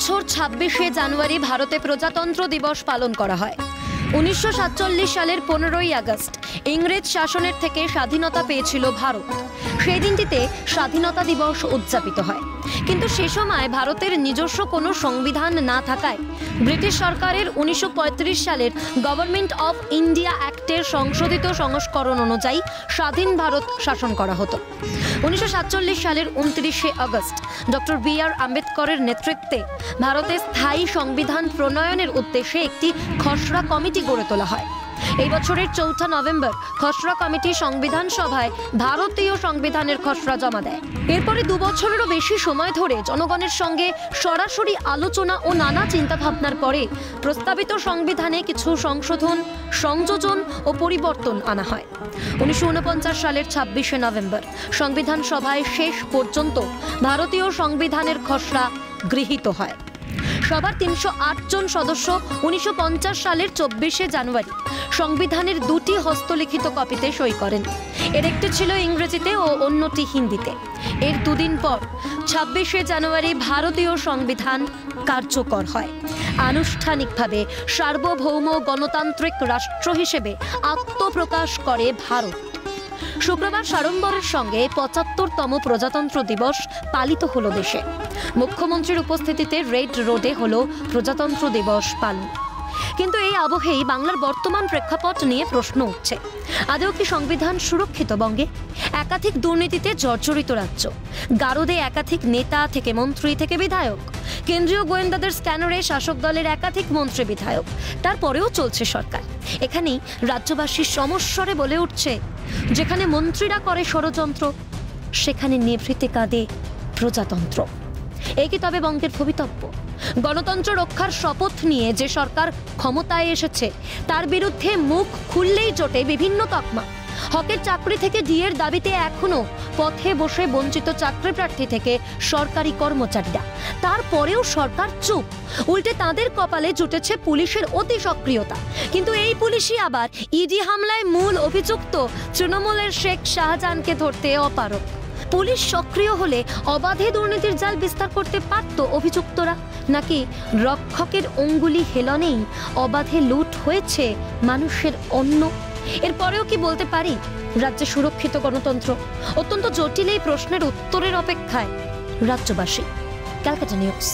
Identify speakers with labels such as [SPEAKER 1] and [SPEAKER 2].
[SPEAKER 1] বছর 26শে জানুয়ারি ভারতে প্রজাতন্ত্র দিবস পালন করা হয়। 1947 সালের 15ই আগস্ট ইংরেজ শাসনের থেকে স্বাধীনতা পেয়েছিল ভারত। সেই দিনটিতে স্বাধীনতা দিবস উদযাপিত হয়। কিন্তু সে সময় ভারতের নিজস্ব কোনো সংবিধান না থাকায় ব্রিটিশ সরকারের 1935 সালের গভর্নমেন্ট অফ ইন্ডিয়া অ্যাক্টের সংশোধিত সংস্করণ অনুযায়ী স্বাধীন ভারত শাসন করা হতো। 1947 সালের 29শে আগস্ট ডক্টর বি.আর. আম্বেদকরের নেতৃত্বে ভারতে স্থায়ী সংবিধান প্রণয়নের উদ্দেশ্যে একটি খসড়া কমিটি গড়ে তোলা হয়। এই বছরের 4 নভেম্বর খসড়া কমিটি সংবিধান সভায় ভারতীয় সংবিধানের খসড়া জমা দেয়। এরপরে 2 বছরেরও বেশি সময় ধরে জনগণের সঙ্গে সরাসরি আলোচনা ও নানা চিন্তাভাবনার পরে প্রস্তাবিত সংবিধানে কিছু সংশোধন, সংযোজন ও পরিবর্তন আনা হয়। 1949 সালের 26শে নভেম্বর সংবিধান সভায় শেষ পর্যন্ত ভারতীয় সংবিধানের খসড়া গৃহীত হয়। সভার 308 জন সদস্য 1950 সালের 24শে জানুয়ারি সংবিধানের 2টি হস্তলিখিত কপিতে সই করেন। এর একটি ছিল ইংরেজিতে ও অন্যটি হিন্দিতে। এর 2 দিন পর 26শে জানুয়ারি ভারতীয় সংবিধান কার্যকর হয়। আনুষ্ঠানিকভাবে সার্বভৌম গণতান্ত্রিক রাষ্ট্র হিসেবে আত্মপ্রকাশ করে ভারত। শুক্রবার সাড়ম্বরের সঙ্গে 75তম প্রজাতন্ত্র দিবস পালিত হলো দেশে। মুখ্যমন্ত্রীর উপস্থিতিতে রেড রোডে হলো প্রজাতন্ত্র দিবস পালন। কিন্তু এই আবহেই বাংলার বর্তমান প্রেক্ষাপট নিয়ে প্রশ্ন উঠছে, আদৌ কি সংবিধান সুরক্ষিত বঙ্গে? একাধিক দুর্নীতিতে জর্জরিত রাজ্য, গারদে একাধিক নেতা থেকে মন্ত্রী থেকে বিধায়ক, কেন্দ্রীয় গোয়েন্দাদের স্ক্যানারে শাসক দলের একাধিক মন্ত্রী বিধায়ক, তারপরেও চলছে সরকার। এখানেই রাজ্যবাসী সমস্বরে বলে উঠছে, যেখানে মন্ত্রীরা করে ষড়যন্ত্র, সেখানে নিভৃতে কাঁদে প্রজাতন্ত্র। এই কি তবে বঙ্গের ভবিতব্য? গণতন্ত্র রক্ষার শপথ নিয়ে যে সরকার ক্ষমতায় এসেছে তার বিরুদ্ধে মুখ খুললেই চটে বিভিন্ন তকমা। হকের চাকরি থেকে ডিএর দাবিতে এখনো পথে বসে বঞ্চিত চাকরি প্রার্থী থেকে সরকারি কর্মচারীরা, তারপরেও সরকার চুপ। উল্টে তাদের কপালে জুটেছে পুলিশের অতি সক্রিয়তা। কিন্তু এই পুলিশই আবার ইডি হামলায় মূল অভিযুক্ত তৃণমূলের শেখ শাহজাহানকে ধরতে অপারগ। পুলিশ সক্রিয় হলে অবাধে দুর্নীতির জাল বিস্তার করতে পারত অভিযুক্তরা, নাকি রক্ষকের অঙ্গুলি হেলনেই অবাধে লুট হয়েছে মানুষের অন্ন? এরপরেও কি বলতে পারি রাজ্যে সুরক্ষিত গণতন্ত্র? অত্যন্ত জটিল এই প্রশ্নের উত্তরের অপেক্ষায় রাজ্যবাসী। ক্যালকাটা নিউজ।